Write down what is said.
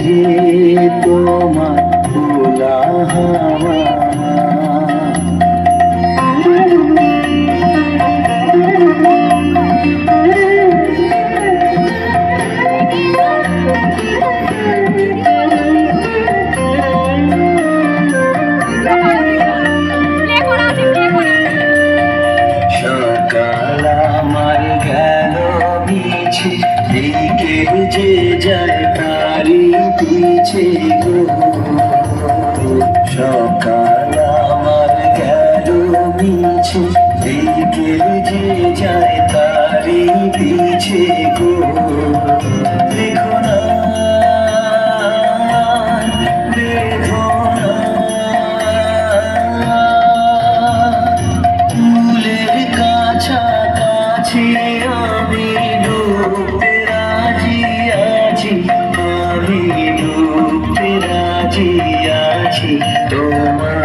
রে তোমার ভোলা হাওয়া। সকাল আমার গেল মিছে, বিকেল যে যায় তারি পিছে গো। সকাল আমার গেল মিছে, বিকেল যে যায় তারি পিছে গো। দেখো না দেখো না ফুলের কাছাকাছি আমি ডুবতে রাজি আছি, আমি ডুবতে রাজি আছি তোমার